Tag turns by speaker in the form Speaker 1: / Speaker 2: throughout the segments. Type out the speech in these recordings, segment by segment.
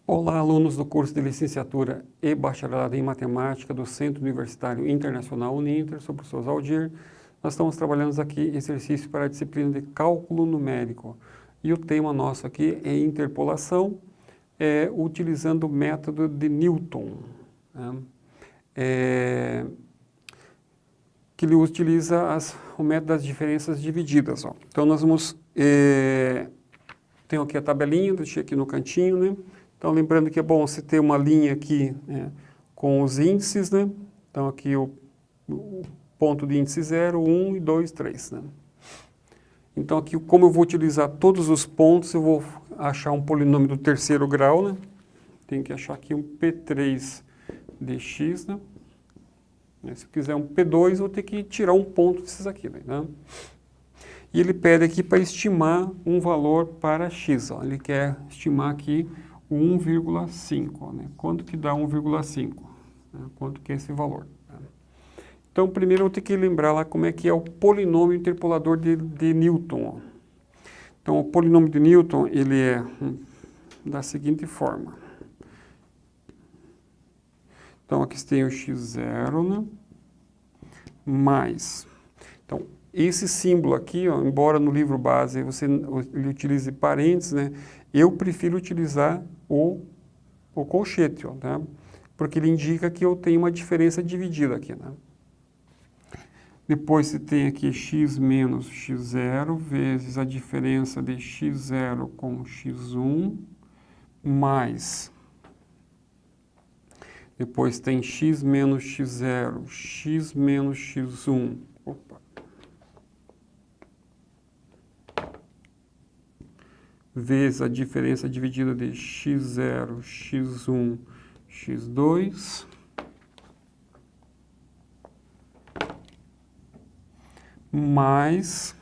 Speaker 1: Olá, alunos do curso de Licenciatura e Bacharelado em Matemática do Centro Universitário Internacional Uninter, sou o professor Zaldir. Nós estamos trabalhando aqui exercício para a disciplina de Cálculo Numérico. E o tema nosso aqui é interpolação, utilizando o método de Newton, né? Que ele utiliza o método das diferenças divididas. Ó. Então, nós vamos... tenho aqui a tabelinha, deixei aqui no cantinho, né? Então, lembrando que é bom você ter uma linha aqui, né, com os índices, né? Então, aqui o ponto de índice 0, 1, 2, 3, né? Então, aqui, como eu vou utilizar todos os pontos, eu vou achar um polinômio do terceiro grau, né? Tenho que achar aqui um P3 de x, né? Se eu quiser um P2, eu vou ter que tirar um ponto desses aqui, né? E ele pede aqui para estimar um valor para x, ó. Ele quer estimar aqui o 1,5, né? Quanto que dá 1,5? Né? Quanto que é esse valor? Né? Então, primeiro eu vou ter que lembrar lá como é que é o polinômio interpolador de Newton. Ó. Então, o polinômio de Newton, ele é da seguinte forma. Então, aqui tem o x0, né? Mais... Então, esse símbolo aqui, ó, embora no livro base ele utilize parênteses, né, eu prefiro utilizar o colchete, ó, tá? Porque ele indica que eu tenho uma diferença dividida aqui. Né? Depois você tem aqui x menos x0 vezes a diferença de x0 com x1 mais... Depois tem x menos x0, x menos x1... Opa. Vezes a diferença dividida de x0, x1, x2, mais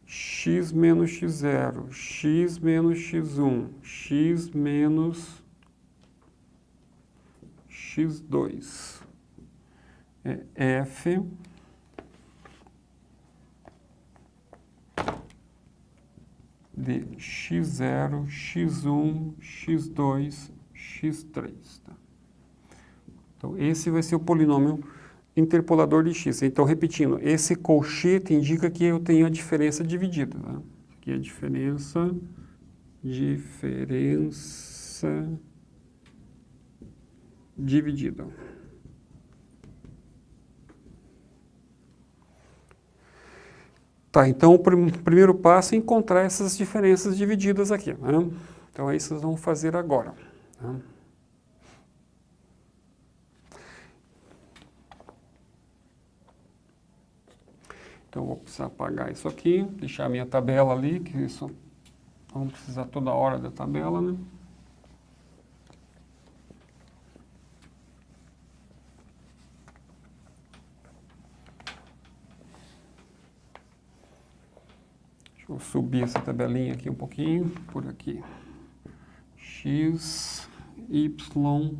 Speaker 1: x menos x0, x menos x1, x menos x2, f de x0, x1, x2, x3. Tá? Então, esse vai ser o polinômio interpolador de x. Então, repetindo, esse colchete indica que eu tenho a diferença dividida. Tá? Aqui é a diferença dividida. Tá, então o primeiro passo é encontrar essas diferenças divididas aqui, né? Então é isso que nós vamos fazer agora. Né? Então eu vou precisar apagar isso aqui, deixar a minha tabela ali, que isso vamos precisar toda hora da tabela, né? Vou subir essa tabelinha aqui um pouquinho, por aqui. X, Y,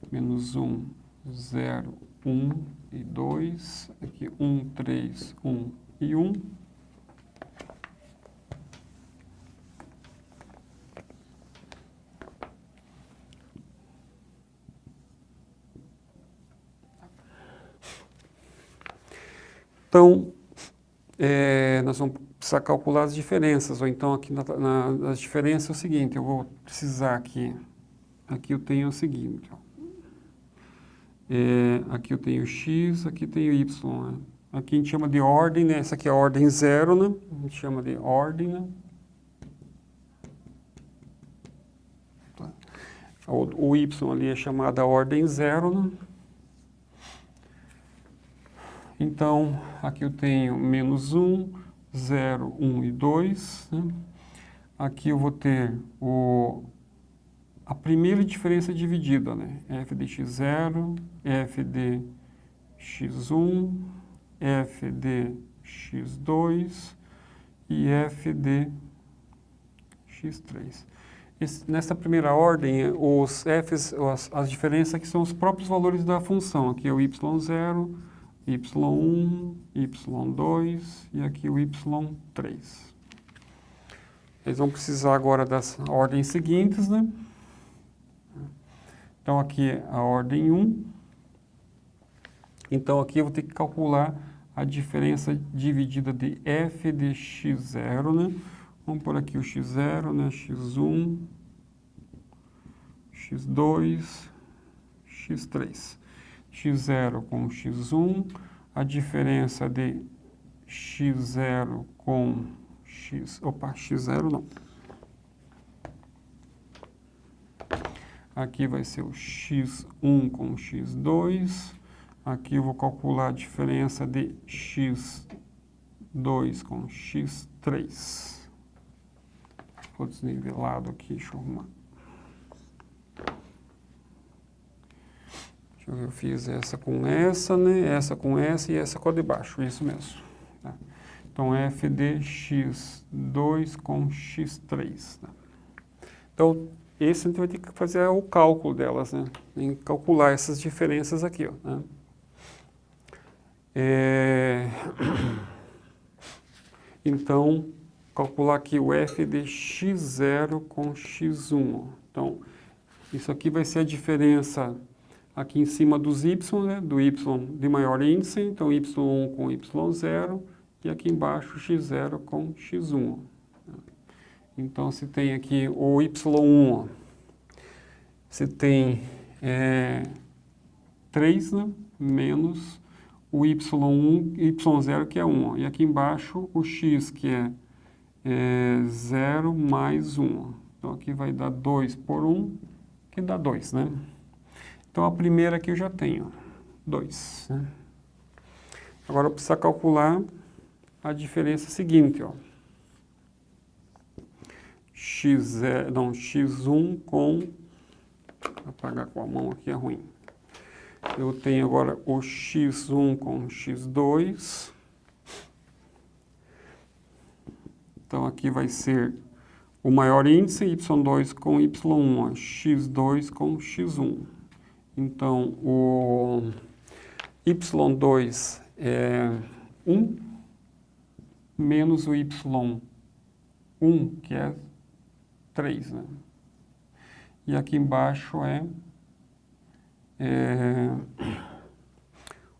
Speaker 1: menos 1, 0, 1 e 2. Aqui 1, 3, 1 e 1. Então, nós vamos precisar calcular as diferenças, ou então aqui nas diferenças é o seguinte, eu vou precisar aqui eu tenho o seguinte, ó, aqui eu tenho x, aqui tenho y, né? Aqui a gente chama de ordem, né? Essa aqui é a ordem 0, né? A gente chama de ordem, né? Tá. O y ali é chamada ordem 0, né? Então, aqui eu tenho menos 1, 0, 1 e 2. Né? Aqui eu vou ter a primeira diferença dividida, né? F de x0, F de x1, F de x2 e F de x3. Nessa primeira ordem, os Fs, as diferenças aqui são os próprios valores da função. Aqui é o y0, y1, y2 e aqui o y3. Eles vão precisar agora das ordens seguintes, né? Então, aqui é a ordem 1. Então, aqui eu vou ter que calcular a diferença dividida de f de x0, né? Vamos pôr aqui o x0, né? x1, x2, x3. x0 com x1, a diferença de x0 com x0 não. Aqui vai ser o x1 com x2. Aqui eu vou calcular a diferença de x2 com x3. Ficou desnivelado aqui, deixa eu arrumar. Deixa eu ver, eu fiz essa com essa, né? Essa com essa e essa com a de baixo, isso mesmo. Tá? Então, f de x2 com x3. Tá? Então, esse a gente vai ter que fazer o cálculo delas, né? Tem que calcular essas diferenças aqui, ó, né? Então, calcular aqui o f de x0 com x1. Então, isso aqui vai ser a diferença aqui em cima dos y, né? Do y de maior índice, então y1 com y0, e aqui embaixo x0 com x1. Então, se tem aqui o y1, ó, se tem 3, né? Menos o y1, y0 que é 1, ó. E aqui embaixo o x que é 0 mais 1. Ó. Então aqui vai dar 2 por 1, que dá 2, né? Então a primeira aqui eu já tenho, 2. Né? Agora eu preciso calcular a diferença seguinte, ó. x1 com... Vou apagar com a mão aqui, é ruim. Eu tenho agora o x1 com x2. Então, aqui vai ser o maior índice, y2 com y1, ó, x2 com x1. Então, o y2 é 1, menos o y1, que é 3, né? E aqui embaixo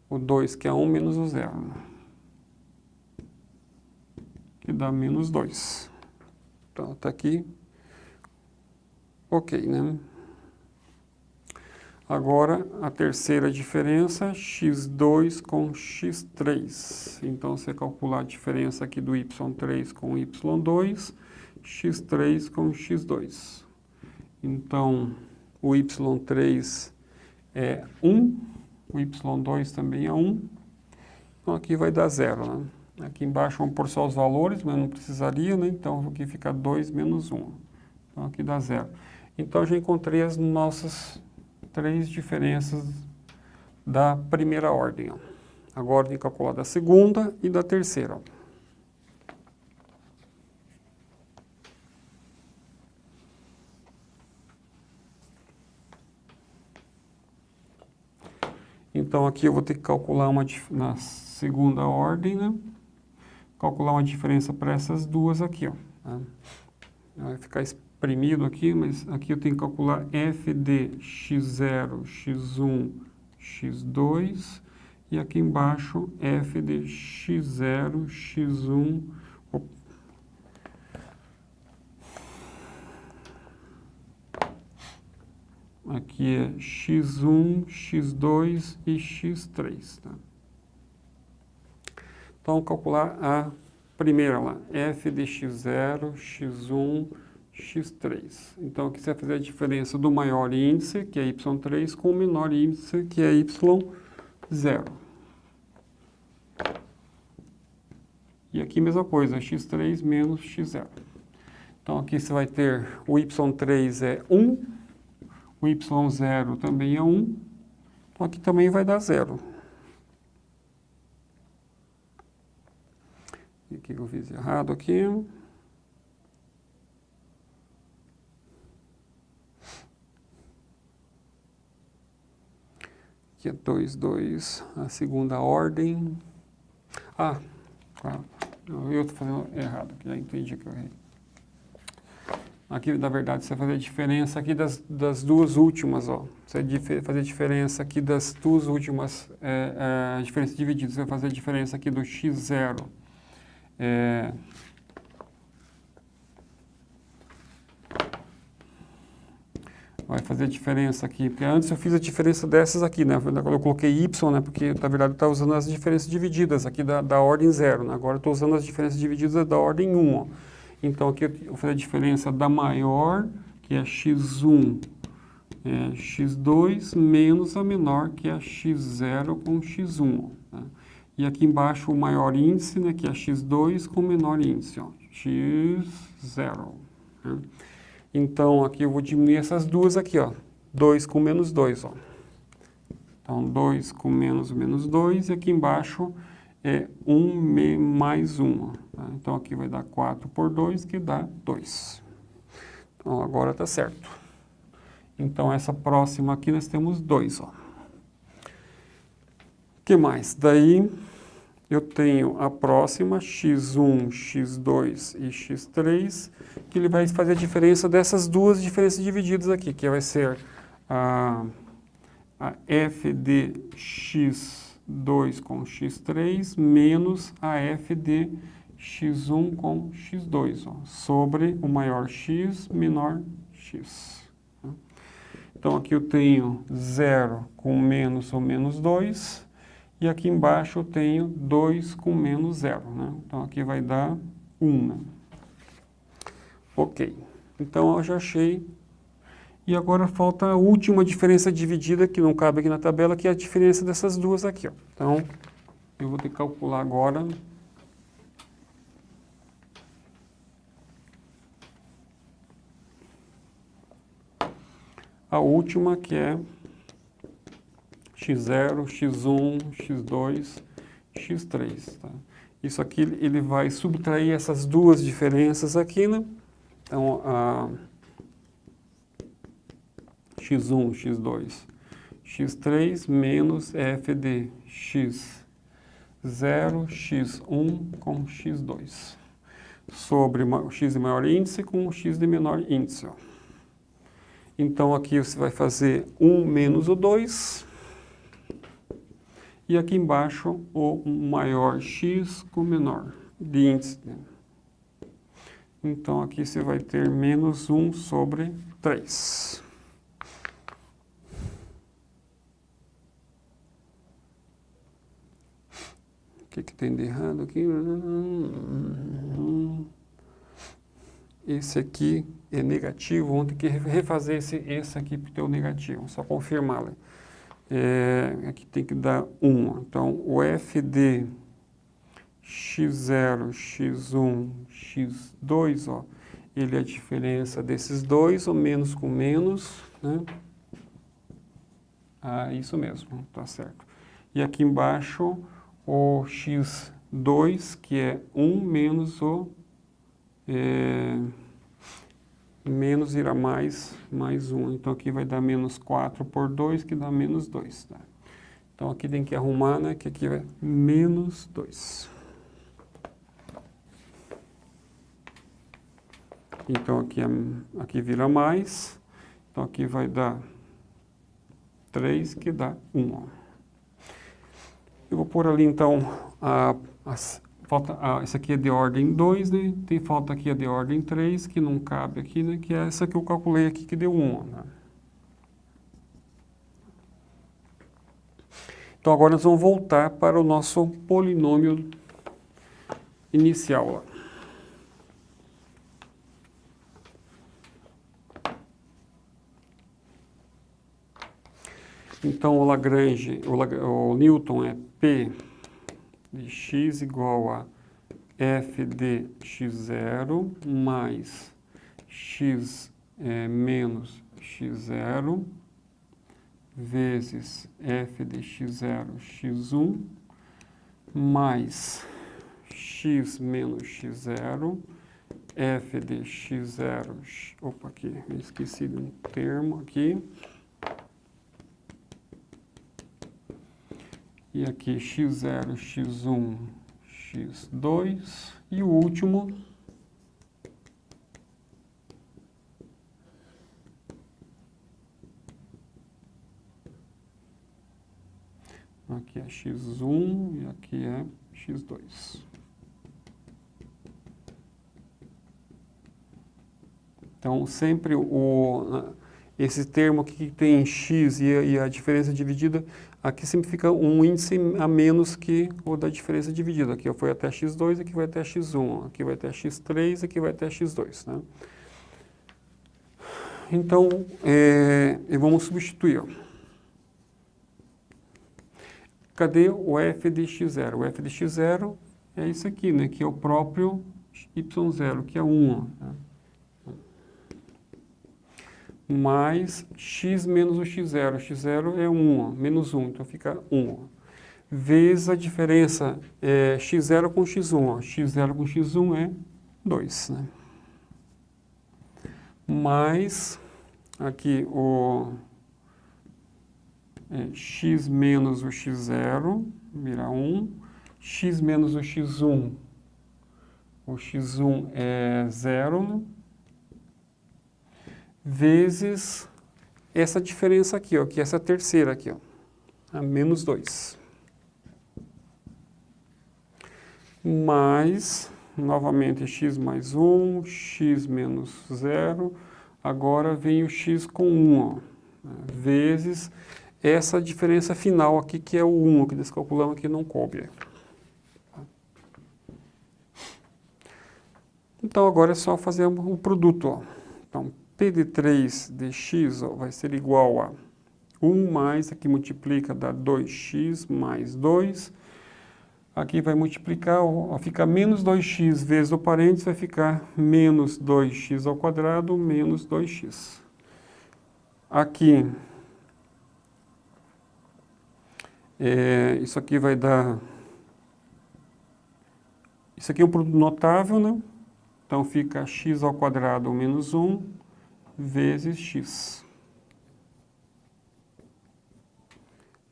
Speaker 1: o 2, que é 1, menos o 0, né? Que dá menos 2. Então, tá aqui. Ok, né? Agora, a terceira diferença, x2 com x3. Então, você calcular a diferença aqui do y3 com y2, x3 com x2. Então, o y3 é 1, o y2 também é 1. Então, aqui vai dar 0, né? Aqui embaixo vamos pôr só os valores, mas não precisaria, né? Então, aqui fica 2 menos 1. Então, aqui dá 0. Então, já encontrei as nossas 3 diferenças da primeira ordem. Ó. Agora, tem que calcular da segunda e da terceira. Ó. Então, aqui eu vou ter que calcular na segunda ordem, né? Calcular uma diferença para essas duas aqui, ó. Tá? Vai ficar exprimido aqui, mas aqui eu tenho que calcular f de x0, x1, x2, e aqui embaixo f de x0, x1... Aqui é x1, x2 e x3. Tá? Então, calcular a primeira lá, f de x0, x1, x3. Então, aqui você vai fazer a diferença do maior índice, que é y3, com o menor índice, que é y0. E aqui, mesma coisa, x3 menos x0. Então, aqui você vai ter o y3 é 1, o y0 também é 1, então aqui também vai dar 0. E aqui eu fiz errado aqui. Aqui é 2, 2, a segunda ordem. Eu estou fazendo errado, já entendi que eu errei. aqui na verdade você vai fazer a diferença aqui das duas últimas, ó. Você vai fazer a diferença aqui das duas últimas diferenças divididas. Você vai fazer a diferença aqui do x0. Vai fazer a diferença aqui, porque antes eu fiz a diferença dessas aqui, né? Eu coloquei y, né? Porque na verdade eu estava usando as diferenças divididas aqui da ordem 0, né? Agora eu estou usando as diferenças divididas da ordem 1, ó. Então aqui eu vou fazer a diferença da maior, que é x1, x2, menos a menor, que é x0 com x1. Né? E aqui embaixo o maior índice, né? Que é x2 com o menor índice, ó, x0. Né? Então, aqui eu vou diminuir essas duas aqui, ó. 2 com menos 2, ó. Então, 2 com menos 2, e aqui embaixo é 1 mais 1. Ó, tá? Então, aqui vai dar 4 por 2, que dá 2. Então, agora tá certo. Então, essa próxima aqui nós temos 2, ó. O que mais? Daí, eu tenho a próxima, x1, x2 e x3, que ele vai fazer a diferença dessas duas diferenças divididas aqui, que vai ser a f de x2 com x3 menos a f de x1 com x2, ó, sobre o maior x menor x. Então, aqui eu tenho 0 com menos ou menos 2, e aqui embaixo eu tenho 2 com menos 0, né? Então, aqui vai dar 1, né? Ok. Então, eu já achei. E agora falta a última diferença dividida, que não cabe aqui na tabela, que é a diferença dessas duas aqui, ó. Então, eu vou ter que calcular agora. A última, que é x0, x1, x2, x3. Tá? Isso aqui ele vai subtrair essas duas diferenças aqui, né? Então, x1, x2, x3 menos f de x0, x1 com x2. Sobre o x de maior índice com o x de menor índice. Ó. Então, aqui você vai fazer 1 menos o 2. E aqui embaixo, o maior x com o menor de índice. Então, aqui você vai ter menos 1 sobre 3. O que tem de errado aqui? Esse aqui é negativo, vamos ter que refazer esse aqui para ter o negativo, só confirmá-lo. Aqui tem que dar 1. Então, o f de x0, x1, x2, ó, ele é a diferença desses dois, o menos com menos, né? Isso mesmo, tá certo. E aqui embaixo, o x2, que é 1 menos o... menos irá mais 1. Então, aqui vai dar menos 4 por 2, que dá menos 2. Tá? Então, aqui tem que arrumar, né? Que aqui vai menos 2. Então, aqui vira mais. Então, aqui vai dar 3, que dá 1. Ó. Eu vou pôr ali, então, essa aqui é de ordem 2, né? Tem falta aqui a de ordem 3, que não cabe aqui, né? Que é essa que eu calculei aqui, que deu 1. Né? Então, agora nós vamos voltar para o nosso polinômio inicial. Lá. Então, o Newton é P de x igual a f de x0 mais x menos x0 vezes f de x0, x1 mais x menos x0 f de x0, opa, aqui, esqueci de um termo aqui. E aqui x0, x1, x2. E o último, Aqui é x1 e aqui é x2. Então, sempre esse termo aqui que tem x e a diferença dividida, aqui sempre fica um índice a menos que o da diferença dividida. Aqui foi até x2, aqui vai até x1, aqui vai até x3, aqui vai até x2. Né? Então, vamos substituir. Ó. Cadê o f de x0? O f de x0 é isso aqui, né? Que é o próprio y0, que é 1. Ó, né? Mais x menos o x0. X0 é 1, ó, menos 1, então fica 1. Ó. Vezes a diferença x0 com x1. Ó. X0 com x1 é 2. Né? Mais aqui o x menos o x0 vira 1. X menos o x1 é 0, né? Vezes essa diferença aqui, ó, que é essa terceira aqui, ó, a menos 2. Mais, novamente, x mais 1, x menos 0, agora vem o x com 1, ó, vezes essa diferença final aqui, que é o 1, que descalculamos aqui, não coube. Então, agora é só fazer o produto, ó. Então, P de 3 de x ó, vai ser igual a 1 mais, aqui multiplica, dá 2x mais 2. Aqui vai multiplicar, ó, fica menos 2x vezes o parênteses, vai ficar menos 2x ao quadrado menos 2x. Aqui, isso aqui vai dar... Isso aqui é um produto notável, né? Então, fica x ao quadrado menos 1 vezes x.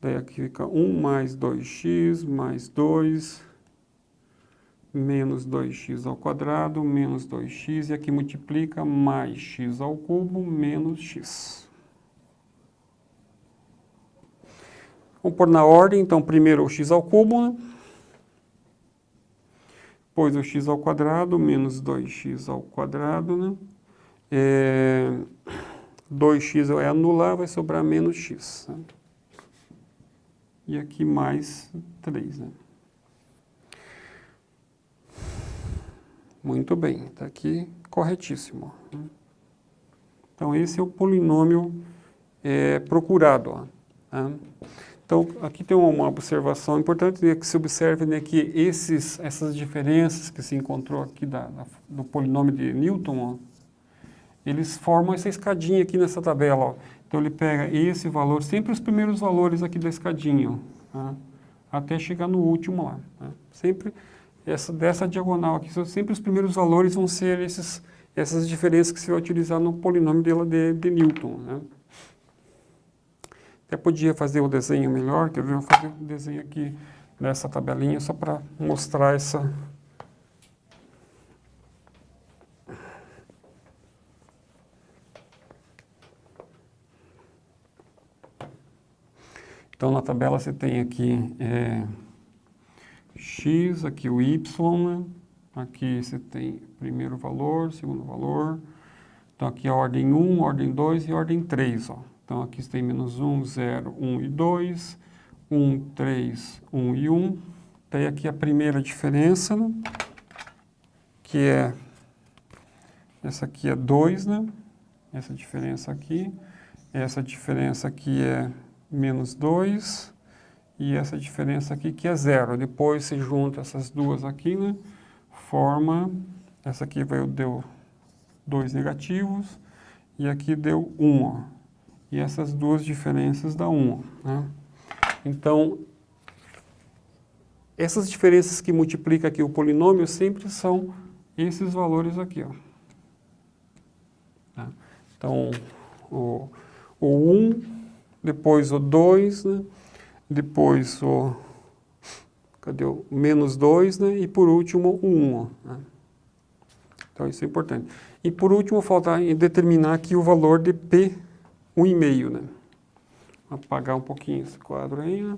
Speaker 1: Daí aqui fica 1 mais 2x mais 2 menos 2x ao quadrado menos 2x. E aqui multiplica mais x ao cubo menos x. Vamos pôr na ordem, então, primeiro o x ao cubo, né? Depois o x ao quadrado menos 2x ao quadrado, né? 2x é anular, vai sobrar menos x. Né? E aqui mais 3. Né? Muito bem, está aqui corretíssimo. Né? Então, esse é o polinômio procurado. Ó, tá? Então, aqui tem uma observação importante, que se observe, né, que essas diferenças que se encontrou aqui do polinômio de Newton, ó, eles formam essa escadinha aqui nessa tabela. Ó. Então, ele pega esse valor, sempre os primeiros valores aqui da escadinha, ó, tá? Até chegar no último lá. Tá? Sempre dessa diagonal aqui, sempre os primeiros valores vão ser essas diferenças que você vai utilizar no polinômio de Newton. Né? Até podia fazer o desenho melhor, quer ver? Eu vou fazer um desenho aqui nessa tabelinha só para mostrar essa... Então, na tabela você tem aqui x, aqui o y, né? Aqui você tem primeiro valor, segundo valor. Então, aqui a ordem 1, ordem 2 e ordem 3, ó. Então, aqui você tem menos 1, 0, 1 e 2, 1, 3, 1 e 1. Daí aqui a primeira diferença, né? Que é, essa aqui é 2, né? Essa diferença aqui. Essa diferença aqui é menos 2. E essa diferença aqui que é 0. Depois se junta essas duas aqui, né? Forma, essa aqui deu 2 negativos. E aqui deu 1, ó. E essas duas diferenças dá 1. Né? Então, essas diferenças que multiplicam aqui o polinômio sempre são esses valores aqui. Ó. Tá? Então, o 1, depois o 2, né? Depois o... Cadê o menos 2, né? E por último o 1. Ó, né? Então, isso é importante. E por último, falta determinar aqui o valor de P 1,5, né? Vou apagar um pouquinho esse quadro aí, né?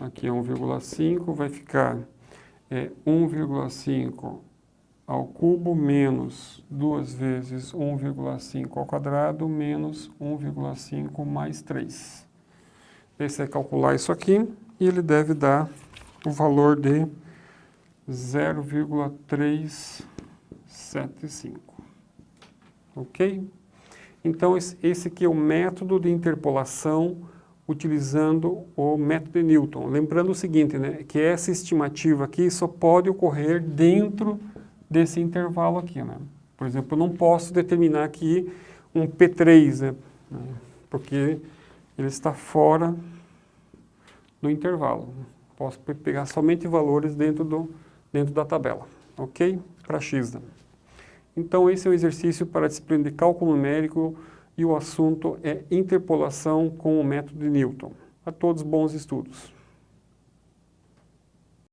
Speaker 1: aqui é 1,5, vai ficar 1,5 ao cubo menos 2 vezes 1,5 ao quadrado menos 1,5 mais 3. Aí você vai calcular isso aqui e ele deve dar o valor de 0,375. Ok? Então, esse aqui é o método de interpolação utilizando o método de Newton. Lembrando o seguinte, né, que essa estimativa aqui só pode ocorrer dentro desse intervalo aqui, né? Por exemplo, eu não posso determinar aqui um P3, né, porque ele está fora do intervalo. Posso pegar somente valores dentro da tabela, ok? Para x, né? Então, esse é um exercício para a disciplina de cálculo numérico e o assunto é interpolação com o método de Newton. A todos, bons estudos.